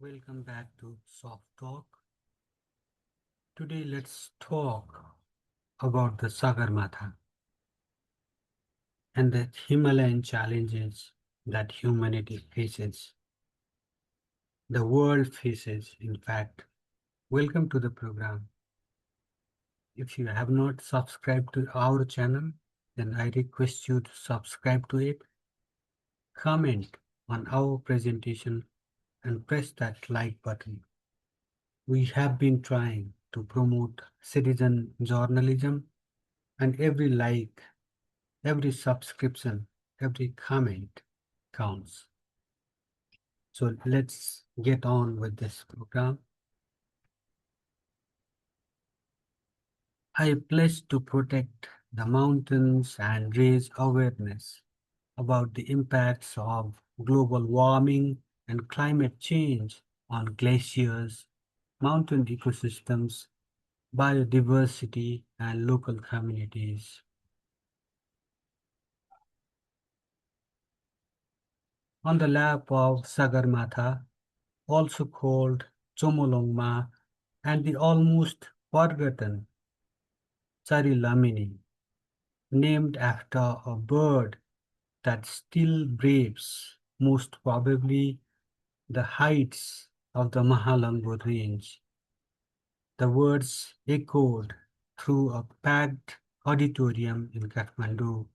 Welcome back to Soft Talk. Today, let's talk about the Sagarmatha and the Himalayan challenges that humanity faces, the world faces, in fact. Welcome to the program. If you have not subscribed to our channel, then I request you to subscribe to it, comment on our presentation, and press that like button. We have been trying to promote citizen journalism, and every like, every subscription, every comment counts. So let's get on with this program. I pledge to protect the mountains and raise awareness about the impacts of global warming and climate change on glaciers, mountain ecosystems, biodiversity, and local communities. On the lap of Sagarmatha, also called Chomolongma, and the almost forgotten Charilamini, named after a bird that still braves, most probably, the heights of the Mahalangur range. The words echoed through a packed auditorium in Kathmandu.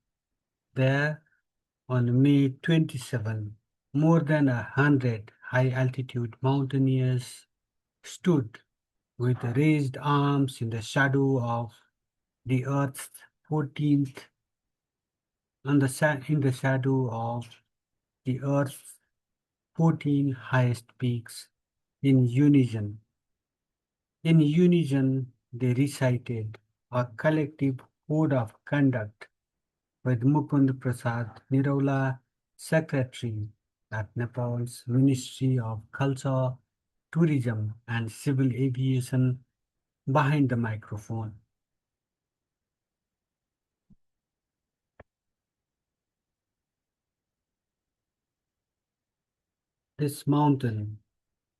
There, on May 27, more than 100 high-altitude mountaineers stood with raised arms in the shadow of the earth's 14th, in the shadow of the earth's 14 highest peaks in unison. In unison, they recited a collective code of conduct with Mukunda Prasad Niraula, Secretary at Nepal's Ministry of Culture, Tourism and Civil Aviation, behind the microphone. This mountain,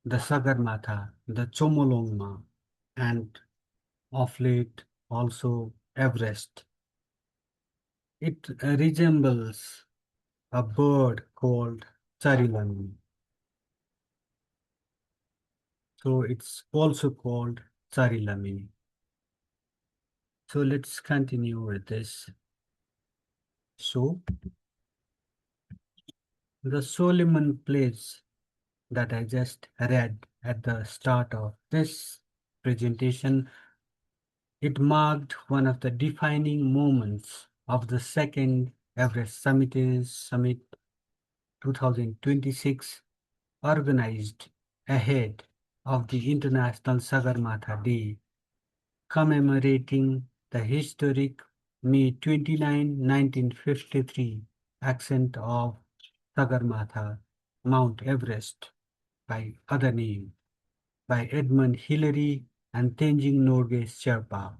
the Sagarmatha, the Chomolongma, and of late also Everest, it resembles a bird called Charilamini. So it's also called Charilamini. So let's continue with this. So the Solomon pledge that I just read at the start of this presentation, it marked one of the defining moments of the second Everest Summiteers Summit 2026, organized ahead of the International Sagarmatha Day, commemorating the historic May 29, 1953 ascent of Sagarmatha, Mount Everest, by other name, by Edmund Hillary and Tenzing Norgay Sherpa,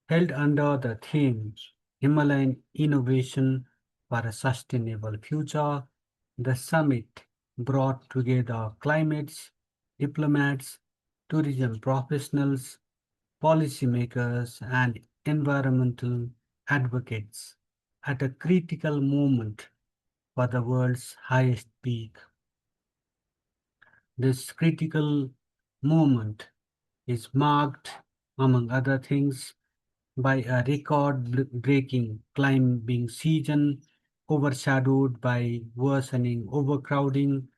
held under the theme Himalayan Innovation for a Sustainable Future. The summit brought together climates, diplomats, tourism professionals, policymakers, and environmental advocates at a critical moment for the world's highest peak. This critical moment is marked, among other things, by a record-breaking climbing season overshadowed by worsening overcrowding,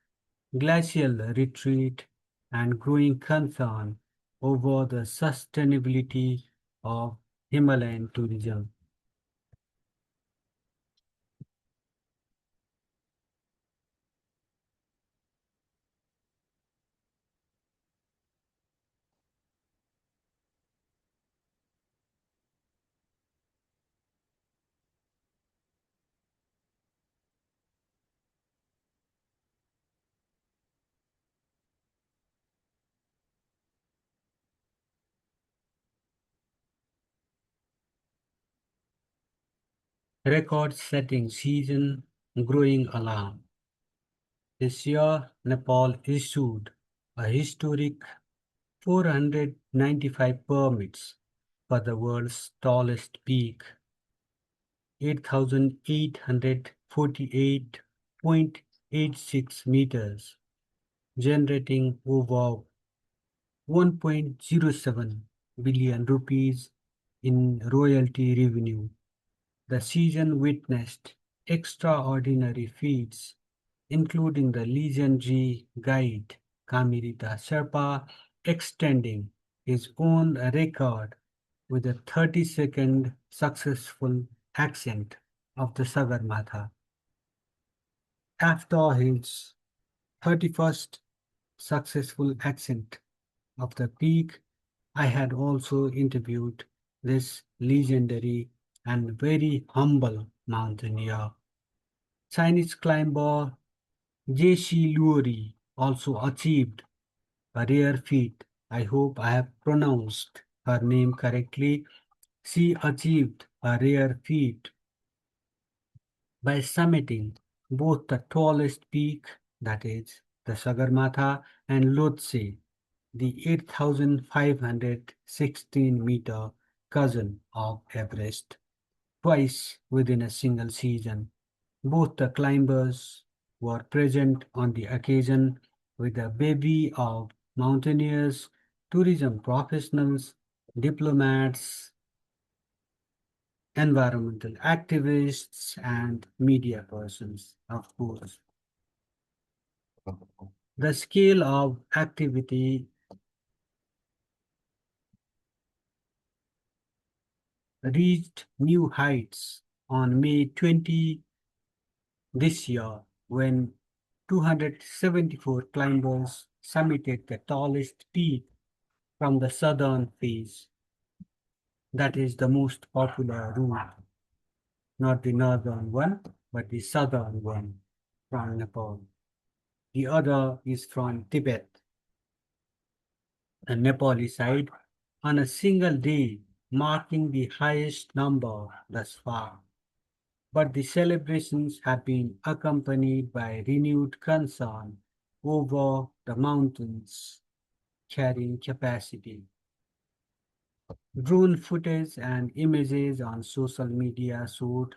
glacial retreat, and growing concern over the sustainability of Himalayan tourism. Record-setting season, growing alarm. This year, Nepal issued a historic 495 permits for the world's tallest peak, 8,848.86 meters, generating over 1.07 billion rupees in royalty revenue. The season witnessed extraordinary feats, including the legendary guide Kamirita Sherpa extending his own record with a 30-second successful ascent of the Sagarmatha. After his 31st successful ascent of the peak, I had also interviewed this legendary and very humble mountaineer. Chinese climber Jeshi Luori also achieved a rare feat. I hope I have pronounced her name correctly. She achieved a rare feat by summiting both the tallest peak, that is, the Sagarmatha, and Lhotse, the 8,516-meter cousin of Everest, twice within a single season. Both the climbers were present on the occasion with a bevy of mountaineers, tourism professionals, diplomats, environmental activists, and media persons, of course. The scale of activity reached new heights on May 20 this year when 274 climbers summited the tallest peak from the southern face. That is the most popular route, not the northern one, but the southern one from Nepal. The other is from Tibet, the Nepali side, on a single day, marking the highest number thus far. But the celebrations have been accompanied by renewed concern over the mountains' carrying capacity. Drone footage and images on social media showed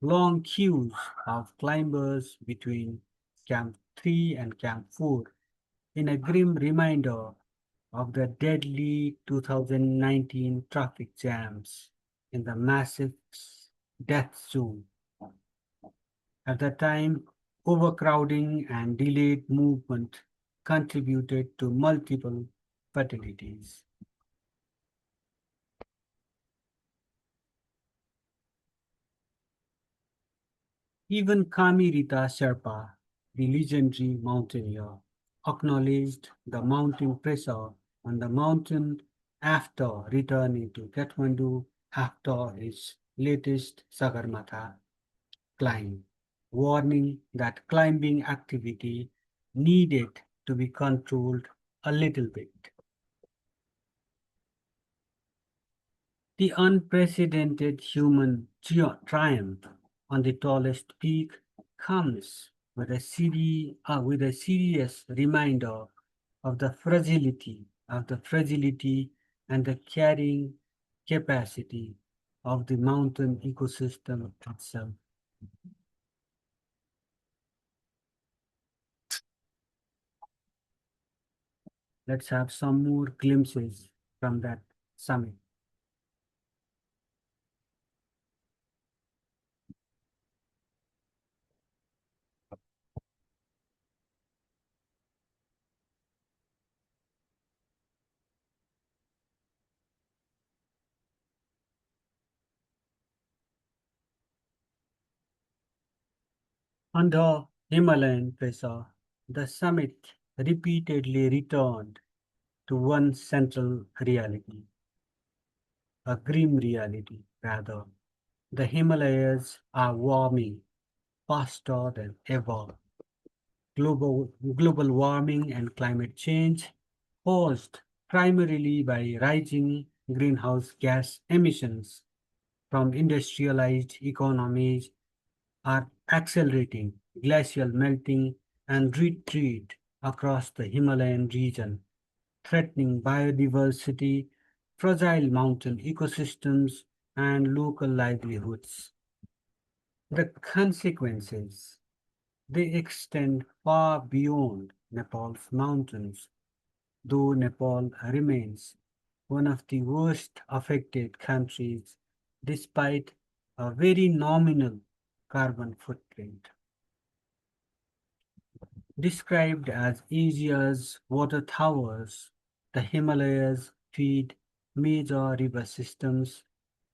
long queues of climbers between Camp 3 and Camp 4 in a grim reminder of the deadly 2019 traffic jams in the massive death zone. At the time, overcrowding and delayed movement contributed to multiple fatalities. Even Kamirita Sherpa, the legendary mountaineer, acknowledged the mounting pressure on the mountain after returning to Kathmandu after his latest Sagarmatha climb, warning that climbing activity needed to be controlled a little bit. The unprecedented human triumph on the tallest peak comes with with a serious reminder of the fragility and the carrying capacity of the mountain ecosystem itself. Let's have some more glimpses from that summit. Under Himalayan pressure, the summit repeatedly returned to one central reality, a grim reality rather. The Himalayas are warming faster than ever. Global warming and climate change, caused primarily by rising greenhouse gas emissions from industrialized economies, are accelerating glacial melting and retreat across the Himalayan region, threatening biodiversity, fragile mountain ecosystems, and local livelihoods. The consequences they extend far beyond Nepal's mountains, though Nepal remains one of the worst affected countries despite a very nominal carbon footprint. Described as Asia's water towers, the Himalayas feed major river systems,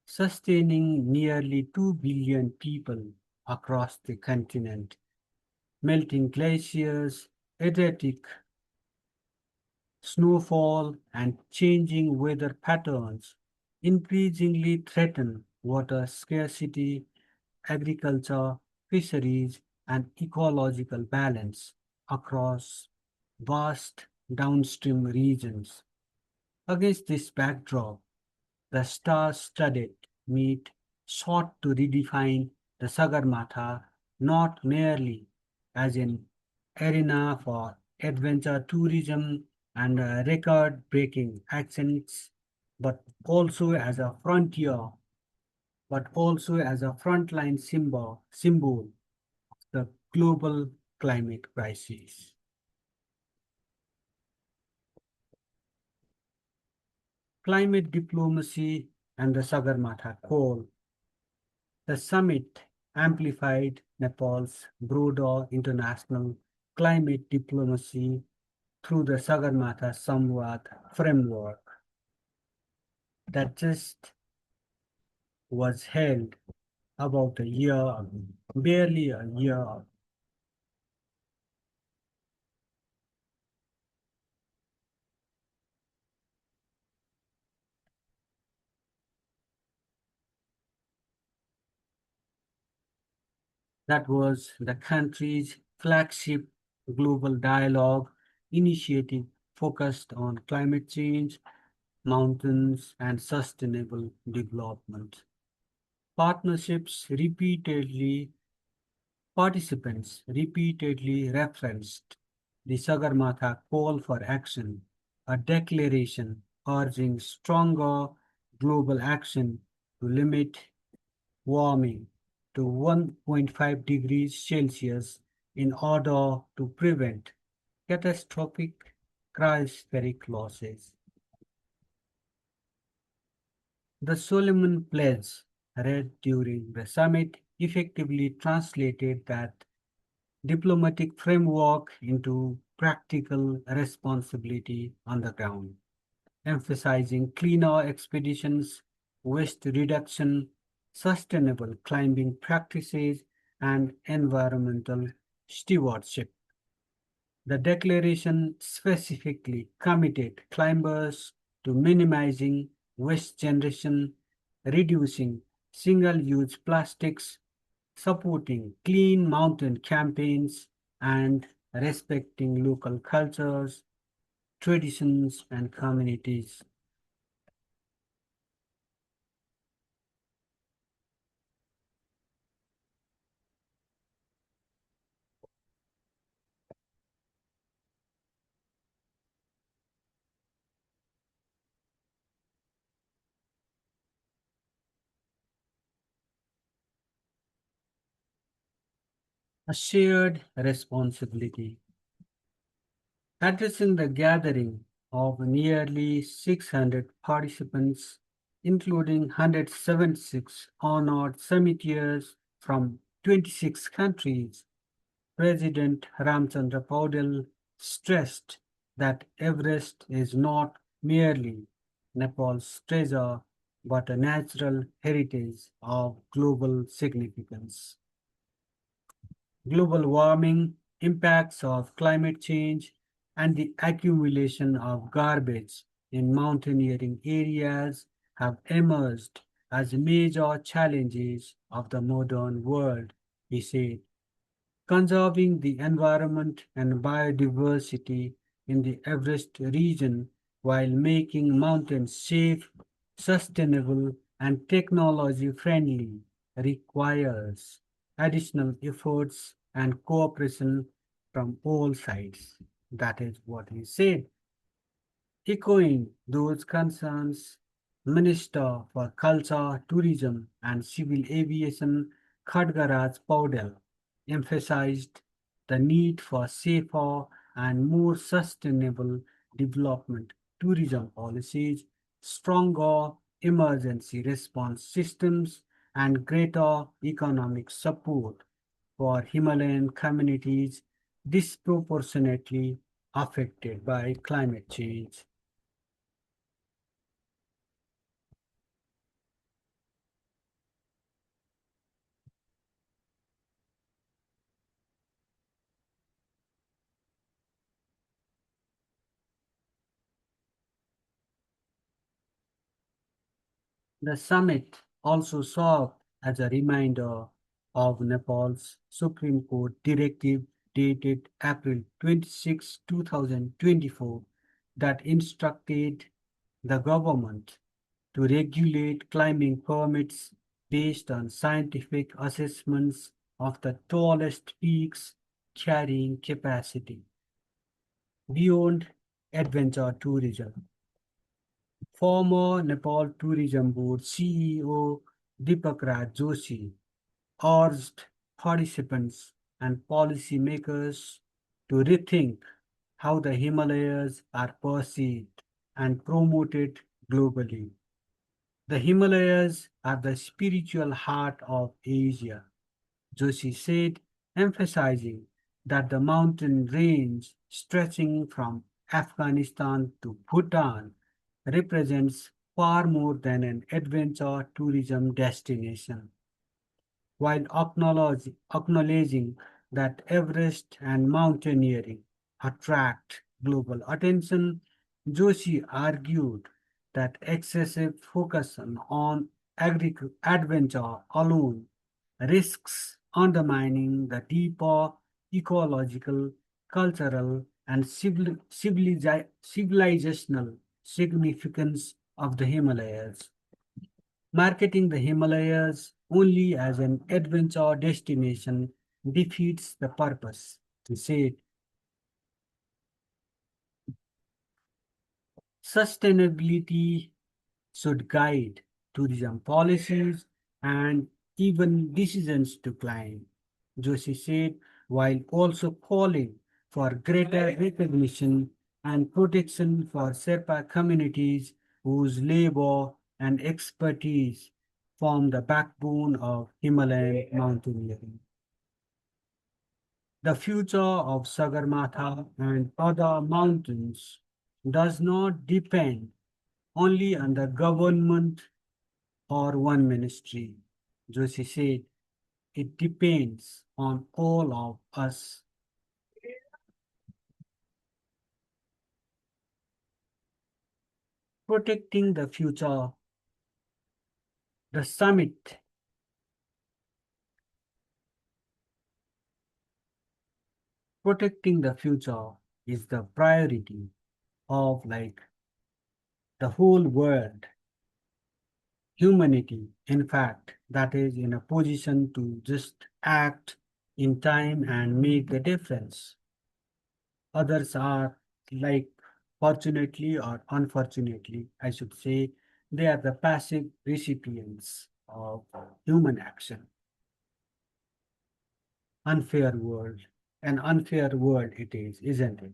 sustaining nearly 2 billion people across the continent. Melting glaciers, erratic snowfall, and changing weather patterns increasingly threaten water scarcity, agriculture, fisheries, and ecological balance across vast downstream regions. Against this backdrop, the star-studded meet sought to redefine the Sagarmatha not merely as an arena for adventure tourism and record-breaking accents, but also as a frontier, but also as a frontline symbol of the global climate crisis. Climate diplomacy and the Sagarmatha call. The summit amplified Nepal's broader international climate diplomacy through the Sagarmatha Samvad framework that just was held about a year ago, barely a year ago. That was the country's flagship global dialogue initiative focused on climate change, mountains, and sustainable development. Partnerships repeatedly Participants repeatedly referenced the Sagarmatha call for action, a declaration urging stronger global action to limit warming to 1.5 degrees Celsius in order to prevent catastrophic cryospheric losses. The Solomon Pledge, read during the summit, effectively translated that diplomatic framework into practical responsibility on the ground, emphasizing cleaner expeditions, waste reduction, sustainable climbing practices, and environmental stewardship. The declaration specifically committed climbers to minimizing waste generation, reducing single use plastics, supporting clean mountain campaigns, and respecting local cultures, traditions, and communities. A shared responsibility. Addressing the gathering of nearly 600 participants, including 176 honored summiteers from 26 countries, President Ramchandra Paudel stressed that Everest is not merely Nepal's treasure but a natural heritage of global significance. Global warming, impacts of climate change, and the accumulation of garbage in mountaineering areas have emerged as major challenges of the modern world, he said. Conserving the environment and biodiversity in the Everest region while making mountains safe, sustainable, and technology friendly requires additional efforts and cooperation from all sides. That is what he said. Echoing those concerns, Minister for Culture, Tourism and Civil Aviation Khadgaraj Paudel emphasized the need for safer and more sustainable development tourism policies, stronger emergency response systems, and greater economic support for Himalayan communities disproportionately affected by climate change. The summit also served as a reminder of Nepal's Supreme Court directive dated April 26, 2024, that instructed the government to regulate climbing permits based on scientific assessments of the tallest peaks carrying capacity beyond adventure tourism. Former Nepal Tourism Board CEO Deepak Raj Joshi urged participants and policymakers to rethink how the Himalayas are perceived and promoted globally. The Himalayas are the spiritual heart of Asia, Joshi said, emphasizing that the mountain range stretching from Afghanistan to Bhutan represents far more than an adventure tourism destination. While acknowledging that Everest and mountaineering attract global attention, Joshi argued that excessive focus on adventure alone risks undermining the deeper ecological, cultural, and civilizational significance of the Himalayas. Marketing the Himalayas only as an adventure destination defeats the purpose. He said, sustainability should guide tourism policies and even decisions to climb, Joshi said, while also calling for greater recognition and protection for Sherpa communities whose labor and expertise form the backbone of Himalayan mountaineering. The future of Sagarmatha and other mountains does not depend only on the government or one ministry. Joshi said, it depends on all of us. Protecting the future, the summit, protecting the future is the priority of the whole world, humanity, in fact, that is in a position to just act in time and make the difference. Others are like, fortunately or unfortunately, I should say, they are the passive recipients of human action. Unfair world. An unfair world it is, isn't it?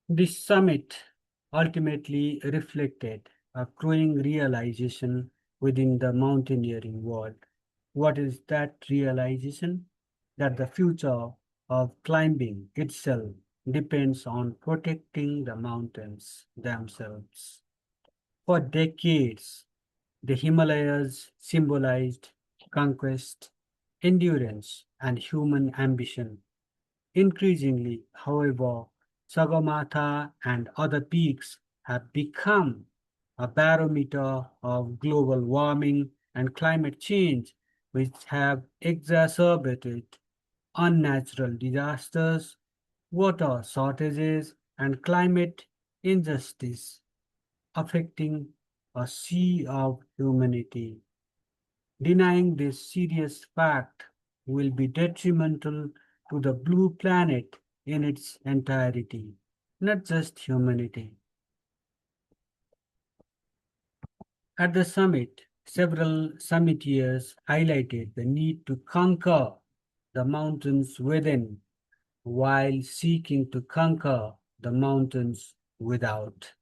This summit ultimately reflected a growing realization within the mountaineering world. What is that realization? That the future of climbing itself depends on protecting the mountains themselves. For decades, the Himalayas symbolized conquest, endurance, and human ambition. Increasingly, however, Sagarmatha and other peaks have become a barometer of global warming and climate change, which have exacerbated unnatural disasters, water shortages, and climate injustice affecting a sea of humanity. Denying this serious fact will be detrimental to the blue planet in its entirety, not just humanity. At the summit, several summiteers highlighted the need to conquer the mountains within while seeking to conquer the mountains without.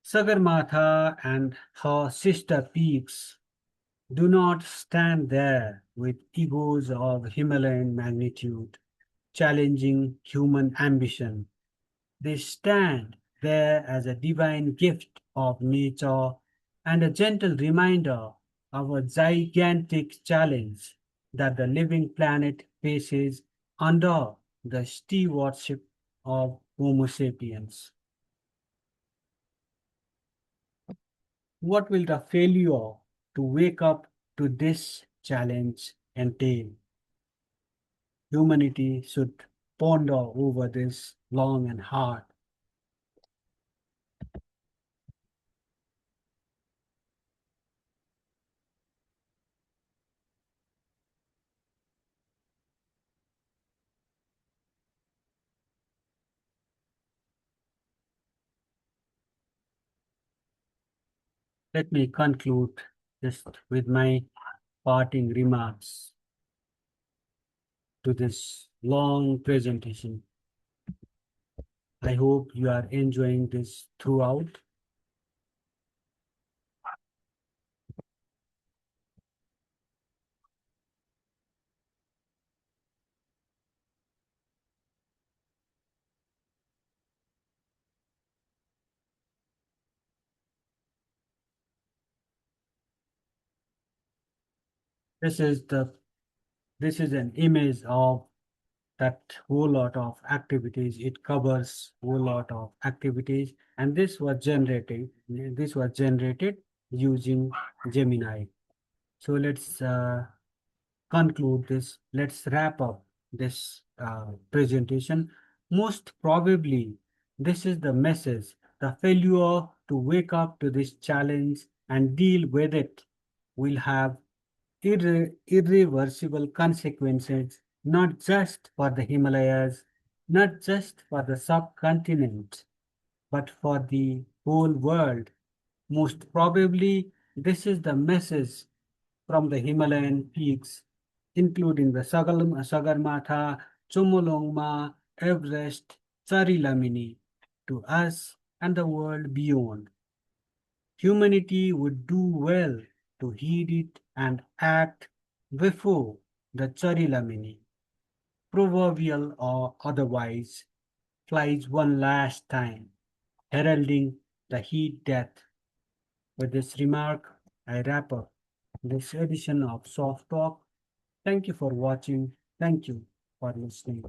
Sagarmatha and her sister peaks do not stand there with egos of Himalayan magnitude, challenging human ambition. They stand there as a divine gift of nature and a gentle reminder of a gigantic challenge that the living planet faces under the stewardship of Homo sapiens. What will the failure to wake up to this challenge entail? Humanity should ponder over this long and hard. Let me conclude just with my parting remarks to this long presentation. I hope you are enjoying this throughout. This is the this is an image of that whole lot of activities. It covers whole lot of activities, and this was generated using Gemini. So let's conclude this. Let's wrap up this presentation. Most probably, this is the message. The failure to wake up to this challenge and deal with it will have irreversible consequences, not just for the Himalayas, not just for the subcontinent, but for the whole world. Most probably, this is the message from the Himalayan peaks, including the Sagarmatha, Chomolongma, Everest, Charilamini, to us and the world beyond. Humanity would do well to heed it and act before the Charilamini, proverbial or otherwise, flies one last time, heralding the heat death. With this remark, I wrap up this edition of Soft Talk. Thank you for watching. Thank you for listening.